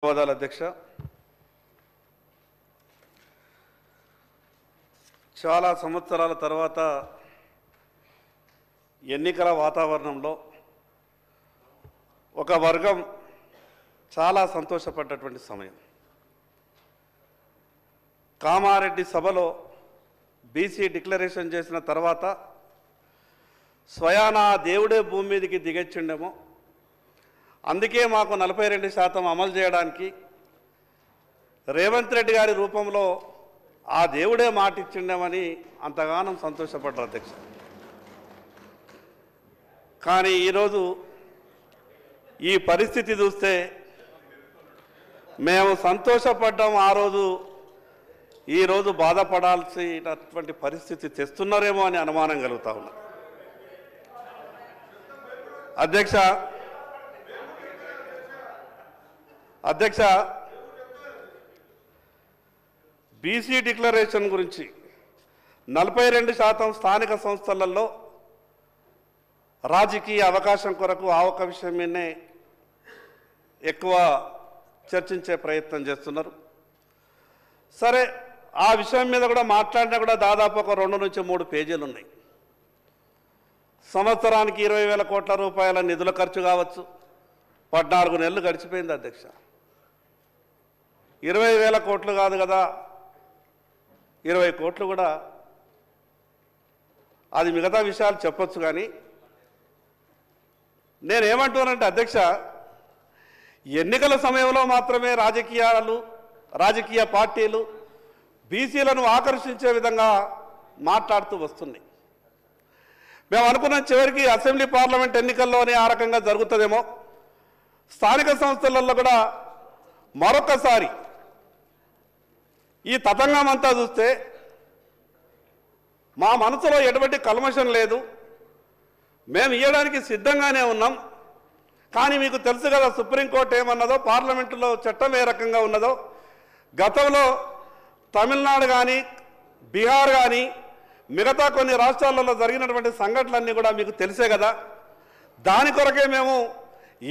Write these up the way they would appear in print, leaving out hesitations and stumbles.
ధన్యవాదాలు అధ్యక్ష. చాలా సంవత్సరాల తర్వాత ఎన్నికల వాతావరణంలో ఒక వర్గం చాలా సంతోషపడ్డటువంటి సమయం. కామారెడ్డి సభలో బీసీ డిక్లరేషన్ చేసిన తర్వాత స్వయానా దేవుడే భూమి మీదకి దిగొచ్చిండేమో, అందుకే మాకు 42% అమలు చేయడానికి రేవంత్ రెడ్డి గారి రూపంలో ఆ దేవుడే మాట ఇచ్చిండేమని అంతగానం సంతోషపడ్డారు అధ్యక్ష. కానీ ఈరోజు ఈ పరిస్థితి చూస్తే మేము సంతోషపడ్డాం ఆ రోజు, ఈరోజు బాధపడాల్సినటువంటి పరిస్థితి తెస్తున్నారేమో అని అనుమానం కలుగుతూ ఉన్నా. అధ్యక్ష బీసీ డిక్లరేషన్ గురించి 42% స్థానిక సంస్థలలో రాజకీయ అవకాశం కొరకు ఆ ఒక్క విషయం మీదనే ఎక్కువ చర్చించే ప్రయత్నం చేస్తున్నారు. సరే, ఆ విషయం మీద కూడా మాట్లాడినా కూడా దాదాపు ఒక 2 నుంచి 3 పేజీలు ఉన్నాయి. సంవత్సరానికి 20,000 కోట్ల రూపాయల నిధుల ఖర్చు కావచ్చు. 14 నెలలు గడిచిపోయింది అధ్యక్ష. 20,000 కోట్లు కాదు కదా, 20 కోట్లు కూడా, అది మిగతా విషయాలు చెప్పొచ్చు. కానీ నేనేమంటున్నానంటే అధ్యక్ష, ఎన్నికల సమయంలో మాత్రమే రాజకీయ పార్టీలు బీసీలను ఆకర్షించే విధంగా మాట్లాడుతూ వస్తున్నాయి. మేము అనుకున్నాం చివరికి అసెంబ్లీ పార్లమెంట్ ఎన్నికల్లోనే ఆ రకంగా జరుగుతుందేమో, స్థానిక సంస్థలలో కూడా మరొకసారి ఈ తతంగం అంతా చూస్తే మా మనసులో ఎటువంటి కల్మషం లేదు, మేము ఇవ్వడానికి సిద్ధంగానే ఉన్నాం. కానీ మీకు తెలుసు కదా సుప్రీంకోర్టు ఏమన్నదో, పార్లమెంటులో చట్టం ఏ రకంగా ఉన్నదో. గతంలో తమిళనాడు కానీ బీహార్ కానీ మిగతా కొన్ని రాష్ట్రాలలో జరిగినటువంటి సంఘటనలన్నీ కూడా మీకు తెలిసే కదా. దాని కొరకే మేము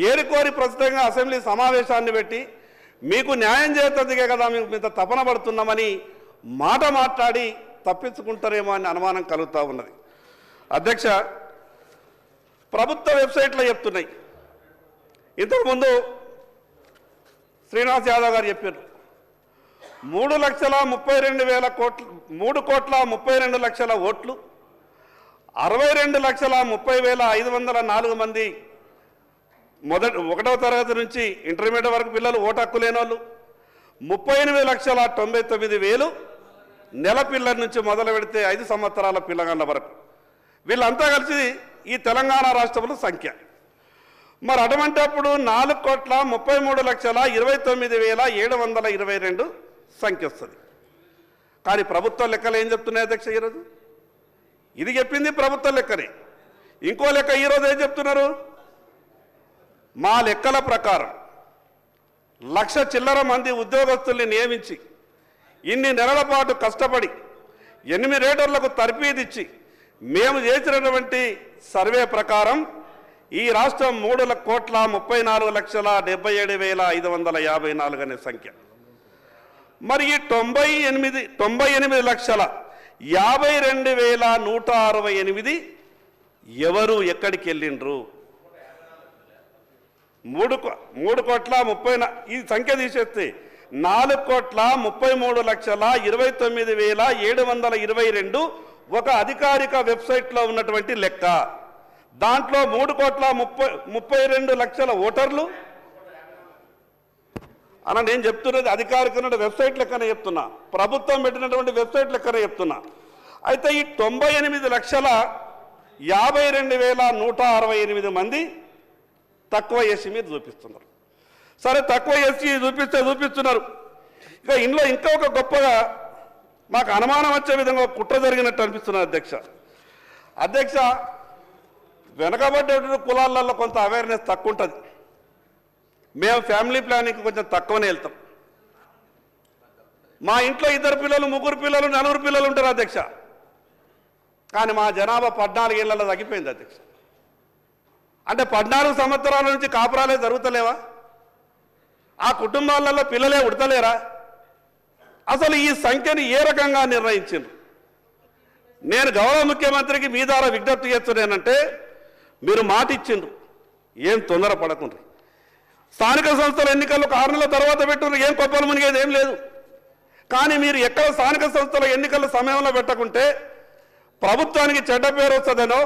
ఏరికోరి ప్రస్తుతంగా అసెంబ్లీ సమావేశాన్ని పెట్టి మీకు న్యాయం చేసేందుకే కదా మేము ఇంత తపన పడుతున్నామని మాట్లాడి తప్పించుకుంటారేమో అని అనుమానం కలుగుతూ ఉన్నది. అధ్యక్ష, ప్రభుత్వ వెబ్సైట్లో చెప్తున్నాయి. ఇంతకుముందు శ్రీనివాస్ యాదవ్ గారు చెప్పారు 3,32,000 కోట్లు, 3,32,00,000 ఓట్లు, 62,30,504 మంది 1వ తరగతి నుంచి ఇంటర్మీడియట్ వరకు పిల్లలు ఓటు హక్కు లేని వాళ్ళు, 38,99,000 నెల పిల్లల నుంచి మొదలు పెడితే 5 సంవత్సరాల పిల్లగాళ్ళ వరకు, వీళ్ళంతా కలిసి ఈ తెలంగాణ రాష్ట్రంలో సంఖ్య. మరి అటువంటిప్పుడు 4,33,29,722 సంఖ్య వస్తుంది. కానీ ప్రభుత్వ లెక్కలు ఏం చెప్తున్నాయి అధ్యక్ష? ఈరోజు ఇది చెప్పింది ప్రభుత్వ లెక్కనే. ఇంకో లెక్క ఈరోజు ఏం చెప్తున్నారు? మా లెక్కల ప్రకారం 1,00,000 చిల్లర మంది ఉద్యోగస్తుల్ని నియమించి ఇన్ని నెలల పాటు కష్టపడి 8 రేటర్లకు తర్ఫీదిచ్చి మేము చేసినటువంటి సర్వే ప్రకారం ఈ రాష్ట్రం 3,34,77,554 అనే సంఖ్య. మరి ఈ 98,52,168 ఎవరు ఎక్కడికి వెళ్ళిండ్రు? 3,30,00,000 ఈ సంఖ్య తీసేస్తే 4,33,29,722 ఒక అధికారిక వెబ్సైట్లో ఉన్నటువంటి లెక్క. దాంట్లో 3,32,00,000 ఓటర్లు అన్న. నేను చెప్తున్నది అధికారిక వెబ్సైట్ లెక్కనే చెప్తున్నా, ప్రభుత్వం పెట్టినటువంటి వెబ్సైట్ లెక్కనే చెప్తున్నా. అయితే ఈ 98,52,168 మంది తక్కువ ఎస్సీ మీద చూపిస్తున్నారు. సరే, తక్కువ ఎస్సీ చూపిస్తున్నారు. ఇక ఇందులో ఇంకా ఒక గొప్పగా మాకు అనుమానం వచ్చే విధంగా కుట్ర జరిగినట్టు అనిపిస్తున్నారు అధ్యక్ష. వెనకబడ్డ కులాలలో కొంత అవేర్నెస్ తక్కువ ఉంటుంది. మేము ఫ్యామిలీ ప్లానింగ్కి కొంచెం తక్కువనే వెళ్తాం. మా ఇంట్లో 2 పిల్లలు, 3 పిల్లలు, 4 పిల్లలు ఉంటారు అధ్యక్ష. కానీ మా జనాభా 14 ఏళ్లలో తగ్గిపోయింది అధ్యక్ష. అంటే 14 సంవత్సరాల నుంచి కాపురాలే జరుగుతలేవా? ఆ కుటుంబాలలో పిల్లలే ఉడతలేరా? అసలు ఈ సంఖ్యని ఏ రకంగా నిర్ణయించిండ్రు? నేను గౌరవ ముఖ్యమంత్రికి మీ ద్వారా విజ్ఞప్తి చేస్తున్నానంటే, మీరు మాట ఇచ్చిండ్రు, ఏం తొందర పడకుండ్రి. స్థానిక సంస్థల ఎన్నికల్లో 6 నెలల తర్వాత పెట్టుకుని ఏం కొప్పలు మునిగేది ఏం లేదు. కానీ మీరు ఎక్కడ స్థానిక సంస్థల ఎన్నికల సమయంలో పెట్టకుంటే ప్రభుత్వానికి చెడ్డ పేరు వస్తుందనో,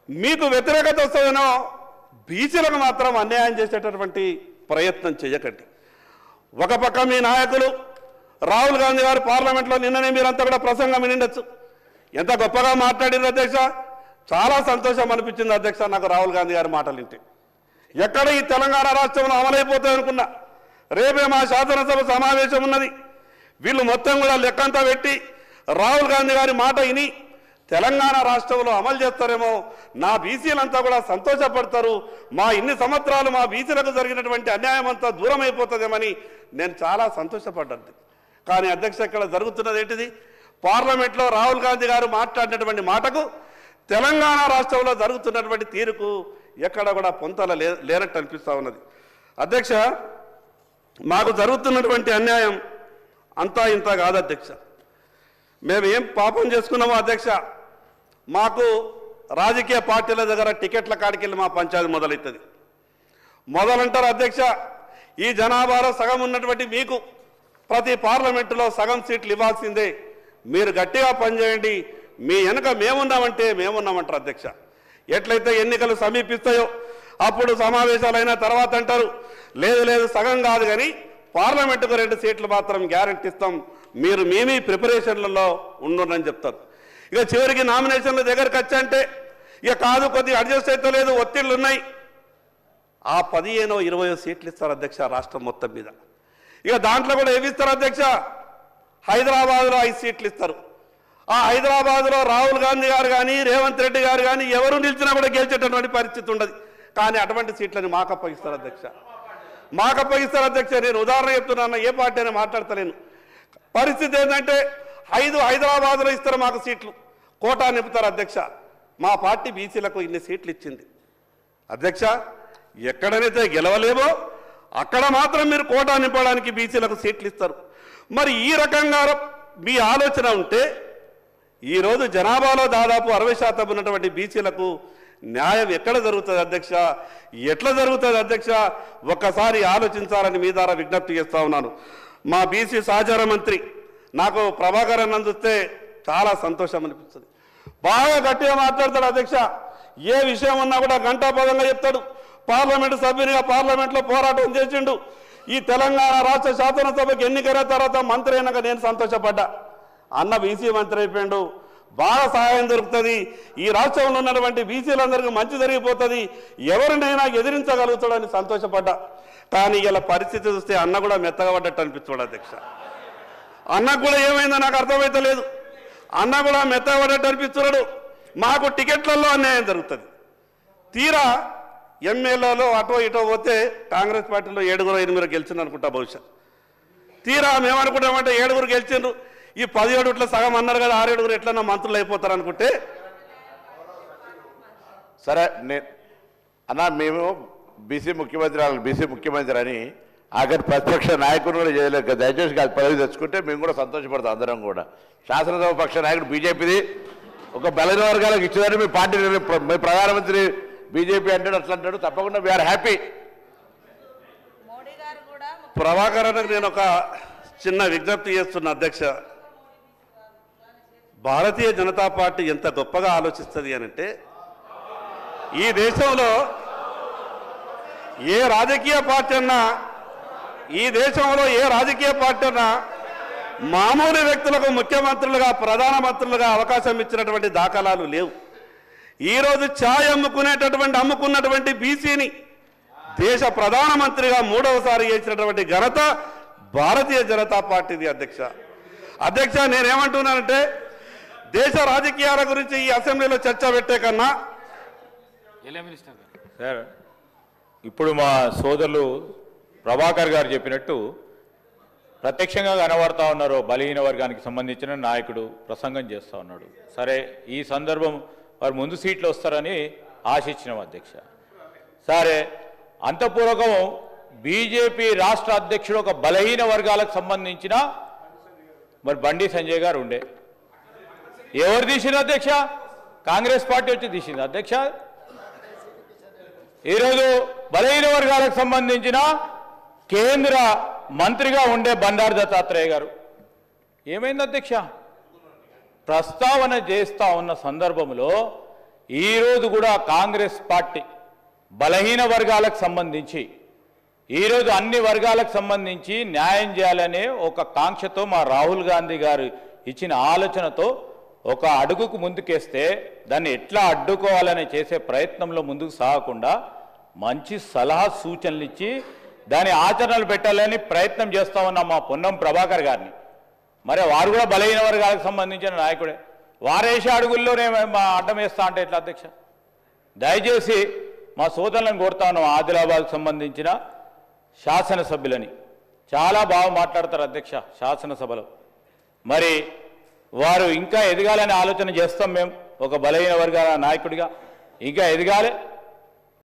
మీకు వ్యతిరేకత వస్తుందనో బీసీలకు మాత్రం అన్యాయం చేసేటటువంటి ప్రయత్నం చేయకండి. ఒక పక్క మీ నాయకులు రాహుల్ గాంధీ గారు పార్లమెంట్లో నిన్ననే మీరంతా కూడా ప్రసంగం వినిండొచ్చు. ఎంత గొప్పగా మాట్లాడారు అధ్యక్ష. చాలా సంతోషం అనిపించింది అధ్యక్ష నాకు రాహుల్ గాంధీ గారి మాటలు వింటే. ఎక్కడ ఈ తెలంగాణ రాష్ట్రంలో అమలైపోతుంది అనుకున్నా. రేపే మా శాసనసభ సమావేశం ఉన్నది. వీళ్ళు మొత్తం కూడా లెక్కంతా పెట్టి రాహుల్ గాంధీ గారి మాట విని తెలంగాణ రాష్ట్రంలో అమలు చేస్తారేమో, నా బీసీలంతా కూడా సంతోషపడతారు, మా ఇన్ని సంవత్సరాలు మా బీసీలకు జరిగినటువంటి అన్యాయం అంతా దూరం అయిపోతుందేమని నేను చాలా సంతోషపడ్డాను. కానీ అధ్యక్ష ఇక్కడ జరుగుతున్నది ఏంటిది? పార్లమెంట్లో రాహుల్ గాంధీ గారు మాట్లాడినటువంటి మాటకు తెలంగాణ రాష్ట్రంలో జరుగుతున్నటువంటి తీరుకు ఎక్కడ కూడా పొంతల లేనట్టు అనిపిస్తూ ఉన్నది. అధ్యక్ష, మాకు జరుగుతున్నటువంటి అన్యాయం అంతా ఇంత కాదు అధ్యక్ష. మేము ఏం పాపం చేసుకున్నామో అధ్యక్ష, మాకు రాజకీయ పార్టీల దగ్గర టికెట్ల కాడికి వెళ్ళి మా పంచాయతీ మొదలవుతుంది. మొదలంటారు అధ్యక్ష, ఈ జనాభాలో సగం ఉన్నటువంటి మీకు ప్రతి పార్లమెంటులో సగం సీట్లు ఇవ్వాల్సిందే, మీరు గట్టిగా పనిచేయండి, మీ వెనుక మేమున్నామంటే మేమున్నామంటారు అధ్యక్ష. ఎట్లయితే ఎన్నికలు సమీపిస్తాయో అప్పుడు సమావేశాలైన తర్వాత అంటారు, లేదు లేదు సగం కాదు కానీ పార్లమెంటుకు 2 సీట్లు మాత్రం గ్యారెంటీ ఇస్తాం, మీరు మేమీ ప్రిపరేషన్లలో ఉండరని చెప్తారు. ఇక చివరికి నామినేషన్ల దగ్గరకు వచ్చంటే ఇక కాదు, కొద్దిగా అడ్జస్ట్ అయితే లేదు, ఒత్తిళ్ళు ఉన్నాయి, ఆ 15-20 సీట్లు ఇస్తారు అధ్యక్ష రాష్ట్రం మొత్తం మీద. ఇక దాంట్లో కూడా ఏమి ఇస్తారు అధ్యక్ష? హైదరాబాద్లో 5 సీట్లు ఇస్తారు. ఆ హైదరాబాద్లో రాహుల్ గాంధీ గారు కానీ రేవంత్ రెడ్డి గారు కానీ ఎవరు నిలిచినా కూడా గెలిచేటటువంటి పరిస్థితి ఉండదు. కానీ అటువంటి సీట్లని మాకు అప్పగిస్తారు అధ్యక్ష, మాకు అప్పగిస్తారు అధ్యక్ష. నేను ఉదాహరణ చెప్తున్నాను, ఏ పార్టీ అని మాట్లాడతలేను. పరిస్థితి ఏంటంటే 5 హైదరాబాద్లో ఇస్తారు మాకు సీట్లు, కోటా నింపుతారు అధ్యక్ష. మా పార్టీ బీసీలకు ఇన్ని సీట్లు ఇచ్చింది అధ్యక్ష. ఎక్కడనైతే గెలవలేమో అక్కడ మాత్రం మీరు కోటా నింపడానికి బీసీలకు సీట్లు ఇస్తారు. మరి ఈ రకంగా మీ ఆలోచన ఉంటే ఈరోజు జనాభాలో దాదాపు 60% ఉన్నటువంటి బీసీలకు న్యాయం ఎక్కడ జరుగుతుంది అధ్యక్ష? ఎట్లా జరుగుతుంది అధ్యక్ష? ఒక్కసారి ఆలోచించాలని మీ ద్వారా విజ్ఞప్తి చేస్తూ ఉన్నాను. మా బీసీ సహచార మంత్రి నాకు ప్రభాకర్ అన్నం చూస్తే చాలా సంతోషం అనిపిస్తుంది. బాగా గట్టిగా మాట్లాడతాడు అధ్యక్ష. ఏ విషయం ఉన్నా కూడా గంటాపదంగా చెప్తాడు. పార్లమెంటు సభ్యునిగా పార్లమెంట్లో పోరాటం చేసిండు. ఈ తెలంగాణ రాష్ట్ర శాసనసభకు ఎన్నికైన తర్వాత మంత్రి అయినాక నేను సంతోషపడ్డా. అన్న బీసీ మంత్రి అయిపోయాడు, బాగా సహాయం దొరుకుతుంది, ఈ రాష్ట్రంలో ఉన్నటువంటి బీసీలందరికీ మంచి జరిగిపోతుంది, ఎవరినైనా ఎదిరించగలుగుతాడని సంతోషపడ్డా. కానీ ఇలా పరిస్థితి చూస్తే అన్న కూడా మెత్తగా పడ్డట్టు అనిపిస్తాడు అధ్యక్ష. అన్నకు కూడా ఏమైందో నాకు అర్థమైతే లేదు. అన్న కూడా మెత్తగా పడ్డట్టు అనిపిస్తున్నాడు. మాకు టికెట్లలో అన్యాయం జరుగుతుంది. తీరా ఎమ్మెల్యేలో అటో ఇటో పోతే కాంగ్రెస్ పార్టీలో 7-8 గెలిచింది అనుకుంటా బహుశా. తీరా మేమనుకుంటామంటే 7 గెలిచిండ్రు, ఈ 17 సగం అన్నారు కదా, 6-7 ఎట్లన్నా మంత్రులు అయిపోతారు అనుకుంటే. సరే అన్న, మేము బీసీ ముఖ్యమంత్రి అని ఆఖరి ప్రతిపక్ష నాయకుడు కూడా చేయలేదు. దయచేసి కాదు, పదవి తెచ్చుకుంటే మేము కూడా సంతోషపడతాం అందరం కూడా. శాసనసభ పక్ష నాయకుడు బీజేపీది ఒక బలైన వర్గాలకు ఇచ్చేదని మీ పార్టీ మీ ప్రధానమంత్రి బీజేపీ అంటాడు, అట్లా అంటాడు. తప్పకుండా వీఆర్ హ్యాపీ. ప్రభాకర్ అన్నకు నేను ఒక చిన్న విజ్ఞప్తి చేస్తున్నా అధ్యక్ష. భారతీయ జనతా పార్టీ ఎంత గొప్పగా ఆలోచిస్తుంది అనంటే, ఈ దేశంలో ఏ రాజకీయ పార్టీ అన్నా మామూలు వ్యక్తులకు ముఖ్యమంత్రులుగా ప్రధానమంత్రులుగా అవకాశం ఇచ్చినటువంటి దాఖలాలు లేవు. ఈరోజు ఛాయ్ అమ్ముకున్నటువంటి బీసీని దేశ ప్రధానమంత్రిగా 3వసారి చేసినటువంటి ఘనత భారతీయ జనతా పార్టీది అధ్యక్ష. నేనేమంటున్నానంటే, దేశ రాజకీయాల గురించి ఈ అసెంబ్లీలో చర్చ పెట్టే కన్నా సార్, ఇప్పుడు మా సోదరులు ప్రభాకర్ గారు చెప్పినట్టు ప్రత్యక్షంగా కనబడతా ఉన్నారు. బలహీన వర్గానికి సంబంధించిన నాయకుడు ప్రసంగం చేస్తూ ఉన్నాడు. సరే, ఈ సందర్భం వారు ముందు సీట్లు వస్తారని ఆశించినాం అధ్యక్ష. సరే, అంతపూర్వకం బీజేపీ రాష్ట్ర అధ్యక్షుడు ఒక బలహీన వర్గాలకు సంబంధించిన మరి బండి సంజయ్ గారు ఉండే. ఎవరు తీసింది అధ్యక్ష? కాంగ్రెస్ పార్టీ వచ్చి తీసింది అధ్యక్ష. ఈరోజు బలహీన వర్గాలకు సంబంధించిన కేంద్ర మంత్రిగా ఉండే బండారు దత్తాత్రేయ గారు ఏమైంది అధ్యక్ష? ప్రస్తావన చేస్తూ ఉన్న సందర్భంలో ఈరోజు కూడా కాంగ్రెస్ పార్టీ బలహీన వర్గాలకు సంబంధించి ఈరోజు అన్ని వర్గాలకు సంబంధించి న్యాయం చేయాలనే ఒక కాంక్షతో మా రాహుల్ గాంధీ గారు ఇచ్చిన ఆలోచనతో ఒక అడుగుకు ముందుకేస్తే దాన్ని ఎట్లా అడ్డుకోవాలని చేసే ప్రయత్నంలో ముందుకు సాగకుండా మంచి సలహా సూచనలు ఇచ్చి దాని ఆచరణలు పెట్టాలని ప్రయత్నం చేస్తూ ఉన్న మా పొన్నం ప్రభాకర్ గారిని, మరి వారు కూడా బలహీన వర్గాలకు సంబంధించిన నాయకుడే, వారేసే అడుగుల్లోనే మా అడ్డం వేస్తా అంటే ఎట్లా అధ్యక్ష? దయచేసి మా సోదరులను కోరుతా ఉన్నాం, ఆదిలాబాద్కు సంబంధించిన శాసనసభ్యులని చాలా బాగా మాట్లాడతారు అధ్యక్ష శాసనసభలో. మరి వారు ఇంకా ఎదగాలని ఆలోచన చేస్తాం మేము ఒక బలహీన వర్గాల నాయకుడిగా, ఇంకా ఎదగాలి.